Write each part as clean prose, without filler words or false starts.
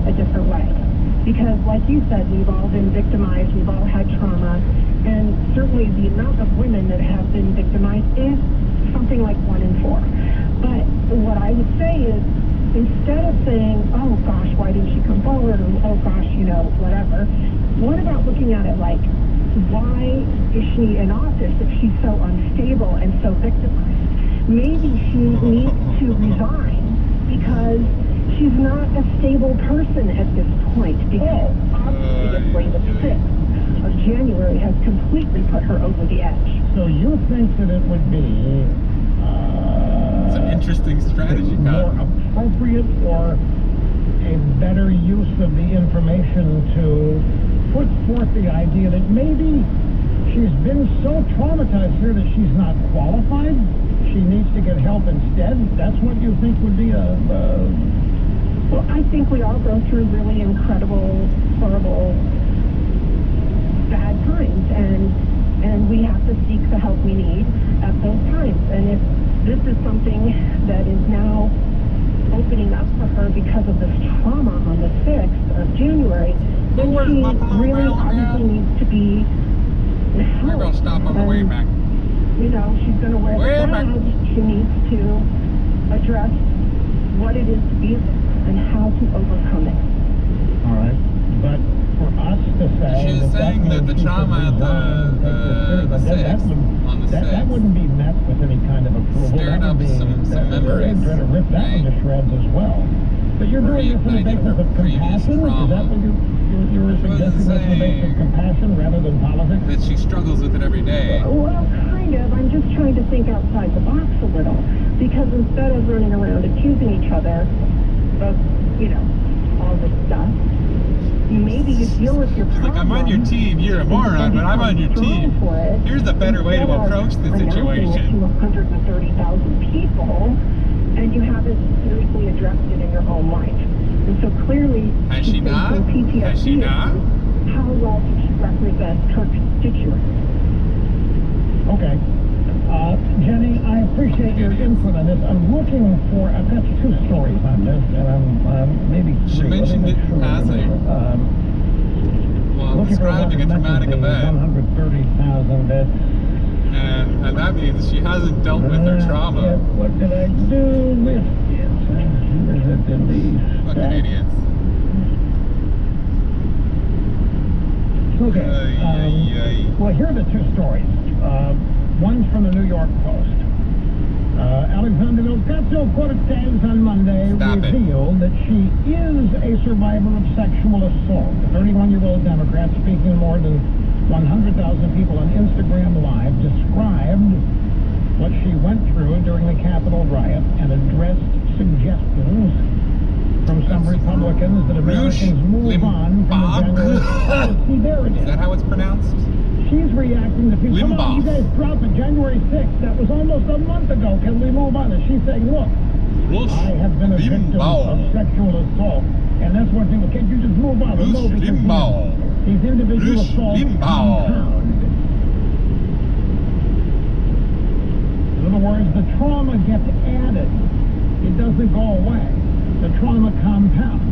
a different way. Because, like you said, we've all been victimized, we've all had trauma, and certainly the amount of women that have been victimized is something like 1 in 4. But what I would say is, instead of saying, oh gosh, why didn't she come forward, or oh gosh, you know, whatever, what about looking at it like, why is she in office if she's so unstable and so victimized? Maybe she needs to resign because she's not a stable person at this point, because obviously the 6th of January has completely put her over the edge. So you think that it would be it's an interesting strategy, more appropriate or a better use of the information to put forth the idea that maybe she's been so traumatized here that she's not qualified? She needs to get help instead? That's what you think would be a... Well, I think we all go through really incredible, horrible, bad times, and we have to seek the help we need at those times. And if this is something that is now opening up for her because of this trauma on the 6th of January, then she really obviously needs to be helped. We're going to stop on the way back. You know, she's going to wear the badge. She needs to address what it is to be a victim and how to overcome it. All right, but for us to say... She's saying that the trauma at the 6th, on the 6th, that wouldn't be met with any kind of approval. Stirred up some memories. They'd try to rip that one to shreds as well. But you're doing this on the basis of compassion? Is that what you were suggesting, that's the basis of compassion rather than politics? That she struggles with it every day. Well, kind of. I'm just trying to think outside the box a little. Because instead of running around accusing each other of, you know, all this stuff, maybe you deal with your problem. Like, I'm on your team, you're a moron, but I'm on your team. Here's a better way to approach the situation. To 130,000 people, and you haven't seriously addressed it in your own life. And so clearly, has she not? Has she not? How well does she represent her constituents? Okay. Jenny, I appreciate your input on this. I'm looking for, I've got 2 stories on this, and I'm maybe 3. She mentioned it in passing. While describing a traumatic event. 130,000 deaths. And that means she hasn't dealt with her trauma. What did I do with it? Where's it in the fucking idiots. Okay. Well, here are the 2 stories. One's from the New York Post. Alexandra Ocasio-Cortez on Monday revealed that she is a survivor of sexual assault. The 31-year-old Democrat, speaking to more than 100,000 people on Instagram Live, described what she went through during the Capitol riot and addressed suggestions from some Republicans that Americans move on from the January 6th. See, there it is. Is that how it's pronounced? She's reacting to people. Come on, you guys dropped it January 6th. That was almost a month ago. Can we move on? And she's saying, look, I have been a victim of sexual assault. And that's what people, can't you just move on? No, because these individual assaults compound. In other words, the trauma gets added. It doesn't go away. The trauma compounds.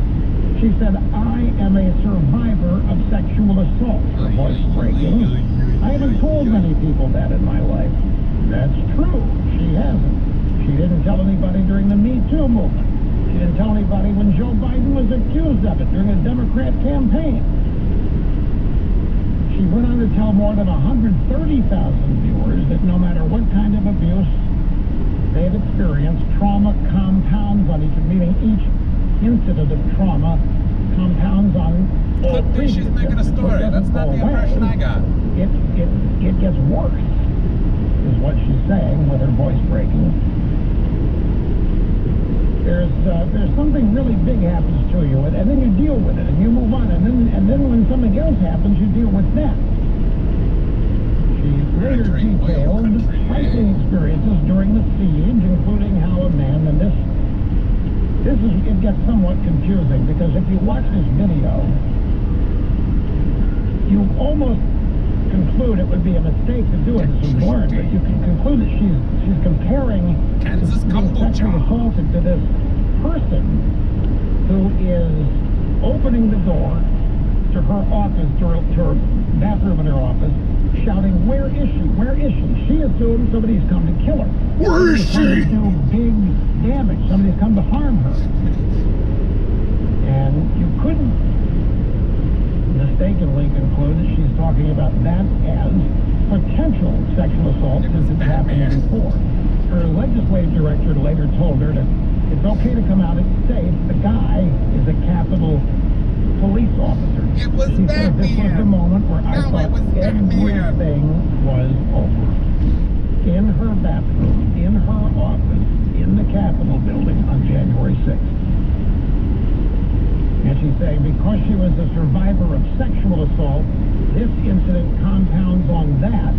She said, I am a survivor of sexual assault. Her voice breaking. I haven't told many people that in my life. That's true. She hasn't. She didn't tell anybody during the Me Too movement. She didn't tell anybody when Joe Biden was accused of it during a Democrat campaign. She went on to tell more than 130,000 viewers that no matter what kind of abuse they've experienced, trauma compounds on each, meaning each incident of trauma compounds on all previous. She's making a story. That's not the impression I got. It gets worse, is what she's saying with her voice breaking. There's something really big happens to you, and then you deal with it, and you move on, and then when something else happens, you deal with that. She later detailed fighting experiences during the siege, including how a man, and it gets somewhat confusing, because if you watch this video, you almost conclude it would be a mistake to do it as a learn, but you can conclude that she's comparing being sexually assaulted to this person who is opening the door to her office, to her bathroom in her office, shouting, "Where is she? Where is she?" She assumed somebody's come to kill her. Where is she? To do big damage. Somebody's come to harm her. And you couldn't mistakenly conclude that she's talking about that as potential sexual assault since it's happened before. Her legislative director later told her that it's okay to come out and say the guy is a Capitol police officer. It was She said this was the moment where I thought everything was over. In her bathroom, in her office, in the Capitol building on January 6th. And she's saying because she was a survivor of sexual assault, this incident compounds on that.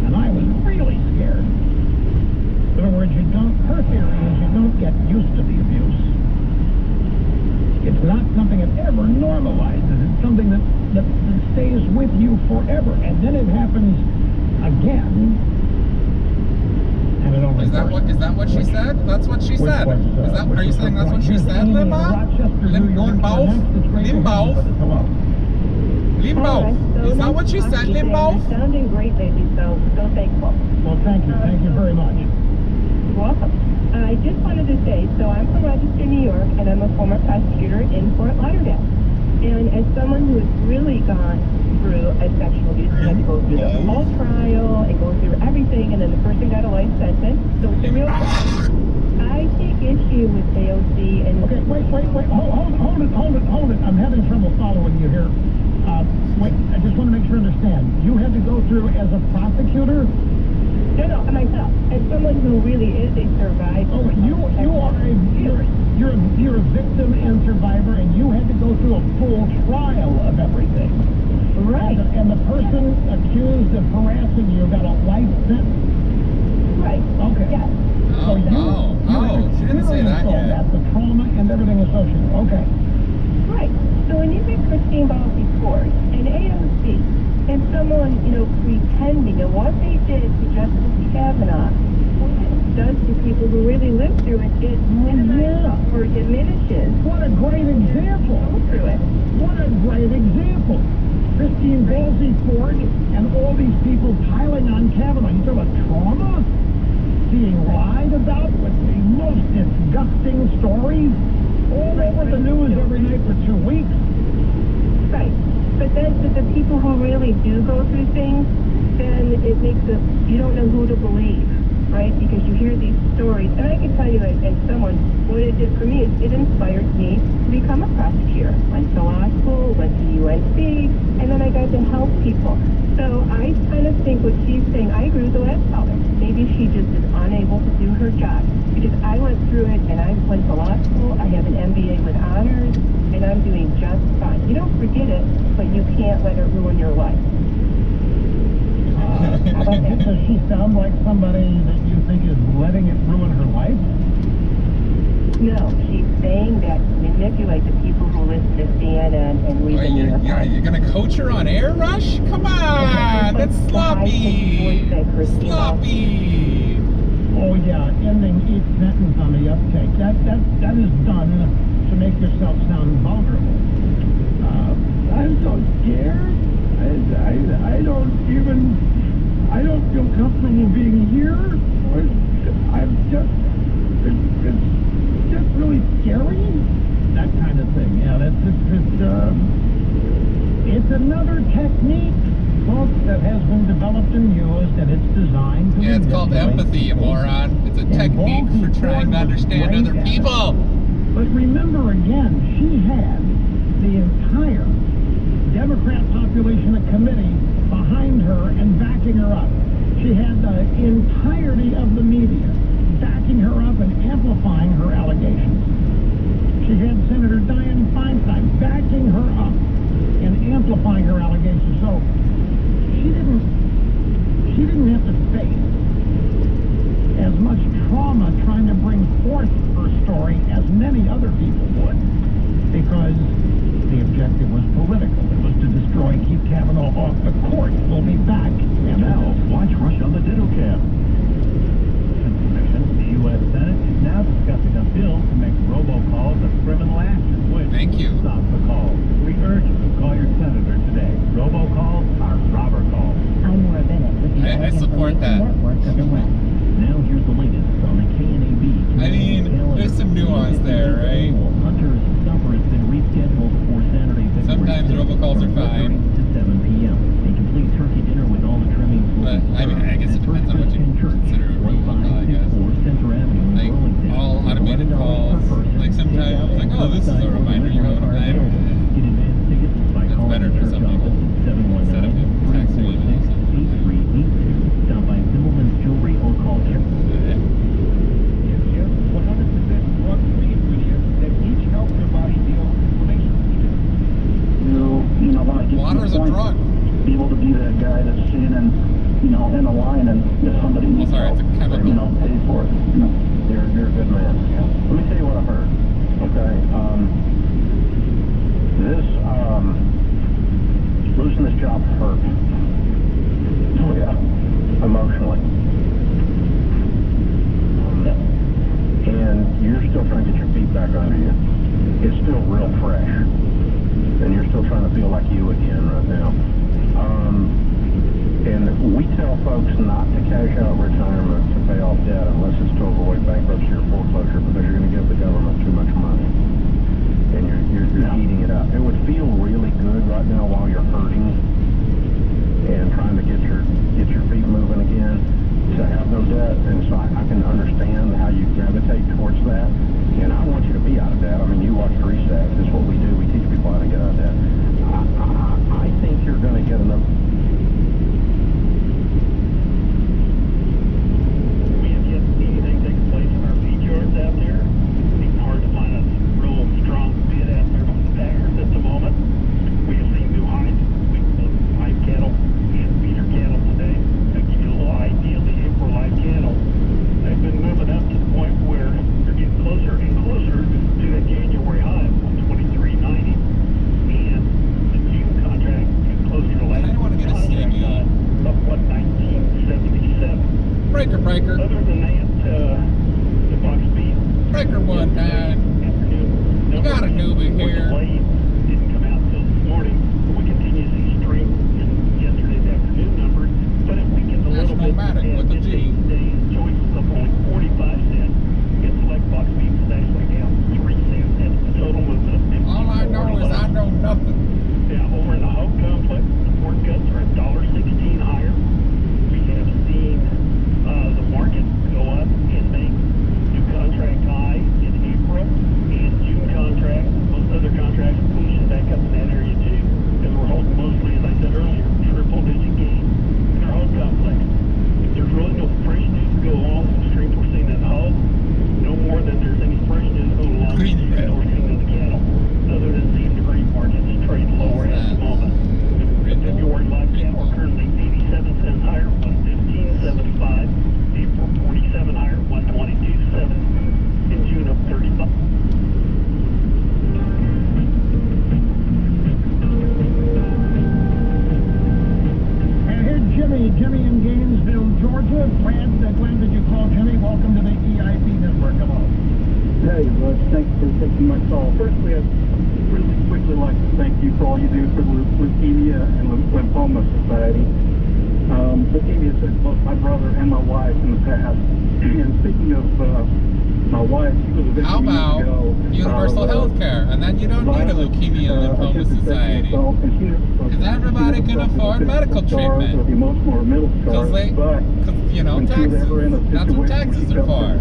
And I was really scared. In other words, her theory is you don't get used to the abuse. It's not something that ever normalizes. It's something that stays with you forever. And then it happens again. And it only Is that what she said? That's what she said. Are you saying that's what she said, Limbo? Limbo. Is that what she said, Limbo? You're sounding great, lady, so thankful. Well, thank you. Thank you very much. You're welcome. I just wanted to say, so I'm from Rochester, New York, and I'm a former prosecutor in Fort Lauderdale. And as someone who has really gone through a sexual abuse, you had to go through the whole trial and go through everything, and then the person got a life sentence, so it's a real problem. I take issue with AOC and... Okay, wait, hold it. I'm having trouble following you here. Wait, I just want to make sure I understand. You had to go through as a prosecutor? No, myself. As someone who really is a survivor. Oh, you're a victim and survivor, and you had to go through a full trial of everything. Right. And the person accused of harassing you got a life sentence. Right. Okay. Yes. She didn't say that yet. The trauma and everything associated. Okay. Right. So when you get Christine Ballsy Ford and AOC and someone, pretending, and what they did to Justice Kavanaugh, what it does to people who really live through it, it minimizes or diminishes. What a great example. Go through it. What a great example. Christine Ballsy Ford and all these people piling on Kavanaugh. You talk about trauma? Being lied about with the most disgusting stories all over the news every night for 2 weeks. Right. But then the people who really do go through things, then it makes you don't know who to believe, right? Because you hear these stories, and I can tell you as someone, what it did for me is it inspired me to become a prosecutor. Went to law school, went to UNC, and then I got to help people. So I kind of think what she's saying, I agree with the last caller. Maybe she just is unable to do her job. Because I went through it, and I went to law school, I have an MBA with honors, and I'm doing just fine. You don't forget it, but you can't let it ruin your life. How about that? Does she sound like somebody that you think is letting it ruin her life? No, she's saying that to manipulate the people who listen to CNN and read the New York Times. You're going to coach her on air, Rush? Come on! That's sloppy! Sloppy! Oh, yeah, ending each sentence on the uptake. That is done to make yourself sound vulnerable. I'm so scared. I don't feel comfortable being here. It's just really scary. That kind of thing. Yeah, it's another technique, folks, that has been developed and used, and it's designed to... Yeah, it's called empathy, you moron. It's a technique for trying to understand other people. But remember again, she had the entire Democrat population committee behind her and backing her up. She had the entirety of the media backing her up and amplifying her allegations. She had Senator Dianne Feinstein backing her up and amplifying her allegations. So she didn't have to face as much trauma trying to bring forth her story as many other people would, because the objective was political. It was to destroy, keep Kavanaugh off the court. We'll be back. And now, watch Rush on the Ditto Cam. The U.S. Senate is now discussing a bill to make robocalls a criminal action. Thank you. Now here's the latest on the KNAB. I mean, there's some nuance there, right? Hunter's supper has been rescheduled for Saturday, February Sometimes robocalls are fine. to 7 p.m. A complete turkey dinner with all the trimmings will But, I mean, I guess it depends on what you consider a robocall, I guess. Like, all automated calls, like sometimes it's like, oh, this is a reminder you're having a plan. That's better for some people, instead of text or email. Stop by Zimmelman's Jewelry or call them. Yes, 100% drug-free ingredients that each help your body deal with inflammation. You know, when I get Water to is the a point, drug. be able to be that guy that's standing, in a line, and if somebody needs sorry, help, it's a chemical. pay for it. You're a good man. Let me tell you what I heard. Okay, losing this job hurt. Oh yeah, emotionally. And you're still trying to get your feet back under you. It's still real fresh. And you're still trying to feel like you again right now. And we tell folks not to cash out retirement to pay off debt unless it's to avoid bankruptcy or foreclosure, because you're going to give the government too much money. And you're eating it up. It would feel really good right now while you're hurting and trying to get your feet moving again to have no debt. And so I can understand how you gravitate towards that. And I want you to be out of debt. I mean, you watch Reset. This is what we do. We teach people how to get out of debt. I think you're going to get enough. We have yet to see anything take place in our feed yards out there. It's hard to find a real strong bid out there from the packers at the moment. We have seen new hides. We have live cattle and feeder cattle today. To give you a little idea of the April live cattle, they've been moving up to the point where they're getting closer and closer to that January high of 23.90, and the June contract is closer to last contract high of 119.77. Breaker. Other than that, the box beef. Breaker 19. Afternoon. We got a newbie here. Didn't come out until this morning. We continue to see strength in yesterday's afternoon numbers, but it weakened a little bit. National-matic with a G. Today's choices of only 45 cents. Get select box beef is actually down 3 cents. That's the total movement of 54. All I know is I know nothing. Now, over in the hog complex, the pork cuts are $1.16 higher. We have seen the market go up and make new contract high in April, and June contract, most other contracts are pushing back up in that area too, because we're holding mostly, as I said earlier, triple-digit gains in our hog complex. There's really no fresh news to go along with the strength we're seeing in the hog, no more than there's any fresh news to go along with the strength we're seeing in the cattle, other than seeing the grain markets trade lower at the moment. The February live cattle are currently 87 cents higher, 115.75. April 47 higher, 122.7. In June up 35. And here's Jimmy in Gainesville, Georgia. Glenn, did you call Jimmy? Welcome to the EIP network. Come on. Hey, Bud, thanks for taking my call. Firstly, I'd really quickly like to thank you for all you do for the Leukemia and Lymphoma Society. Leukemia has both my brother and my wife in the past. And speaking of my wife, she was a victim How about years ago. universal health care? And then you don't need a Leukemia and Lymphoma Society. Because everybody can afford medical treatment. Because you know, taxes. That's what taxes are for.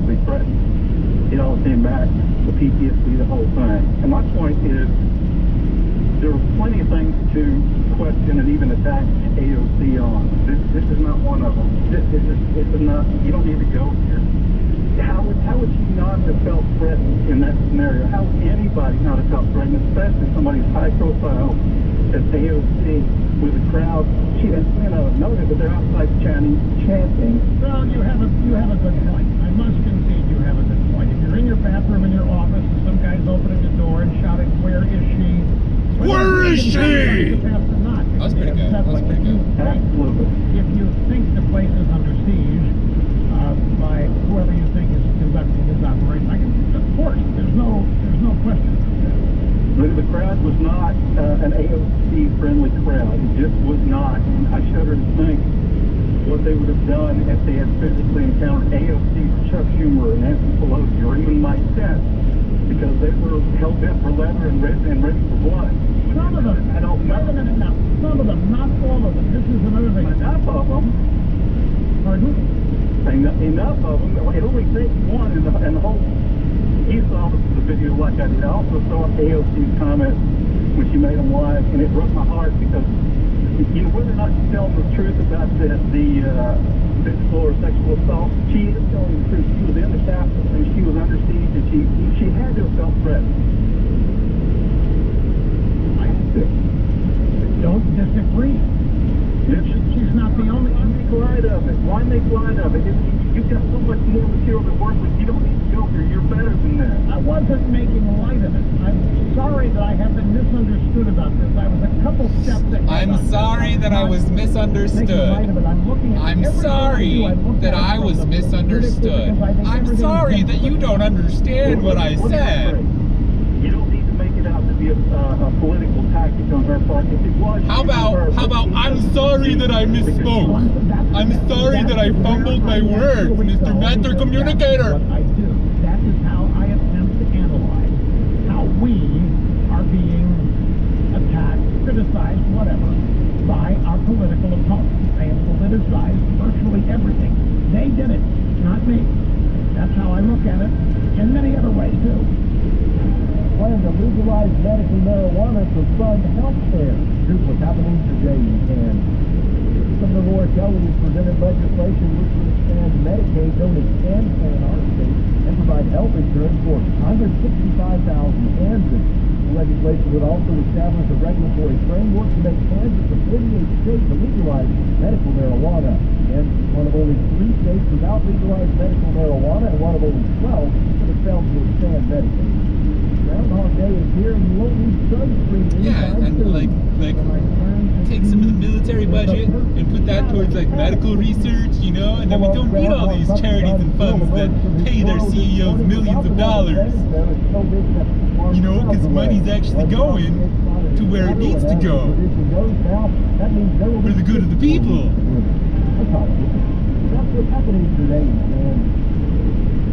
It all came back, the PTSD, the whole thing. And my point is, there are plenty of things to question and even attack AOC on. This is not one of them. This is not, you don't need to go here. How would she not have felt threatened in that scenario? How would anybody not have felt threatened, especially somebody as high profile as AOC with a crowd? She has, noted that they're outside chanting. Well, you have a good point. I must concede you have a good point. If you're in your bathroom in your office and some guy's opening the door and shouting, "Where is she? Where is she?" That's pretty good. Absolutely. If you think the place is under siege by whoever you think is conducting this operation, of course, there's no question. But the crowd was not an AOC-friendly crowd. It just was not. And I shudder to think what they would have done if they had physically encountered AOC or Chuck Schumer and Nancy Pelosi or even Mike Pence, because they were hell-bent for leather and ready for blood. Some of them. I don't know. Some of them, not all of them. This is another thing. Enough of them. Pardon? Enough of them. It only takes one in the whole. You saw the video like I did. I also saw AOC's comments when she made them live, and it broke my heart because, you know, whether or not she's telling the truth about the physical or sexual assault, she is telling the truth. She was in the Capitol and she was under siege, and she had to have felt threatened. I don't disagree. She's not the only. Why make light of it? Why make light of it? You've got so much more material to work with. You don't need to go there. You're better than that. I wasn't making light of it. I'm sorry that I have been misunderstood about this. I was a couple steps ahead. I'm sorry that I was misunderstood. I'm sorry that I was misunderstood. I'm sorry that you don't understand what I said. You don't need to make it out to be a political tactic on her part. If it was, how about I'm sorry that I misspoke. I'm sorry that I fumbled my words, Mr. Mentor Communicator. What I do. That is how I attempt to analyze how we are being attacked, criticized, whatever, by our political opponents. They have politicized virtually everything. They did it, not me. That's how I look at it, in many other ways too. Plan to legalize medical marijuana to fund health care. Here's what's happening today in Kansas. Governor Kelly has presented legislation which would expand Medicaid, don't expand in our state, and provide health insurance for 165,000 Kansans. The legislation would also establish a regulatory framework to make Kansas a 48th state to legalize medical marijuana. And one of only 3 states without legalized medical marijuana, and one of only 12 that have failed to expand Medicaid. Groundhog Day is here, and you won't need sunscreen. Yeah, and like take some of the military budget and put that towards like medical research, you know, and then we don't need all these charities and funds that pay their CEOs millions of dollars, you know, because money's actually going to where it needs to go for the good of the people. That's what's happening today, man.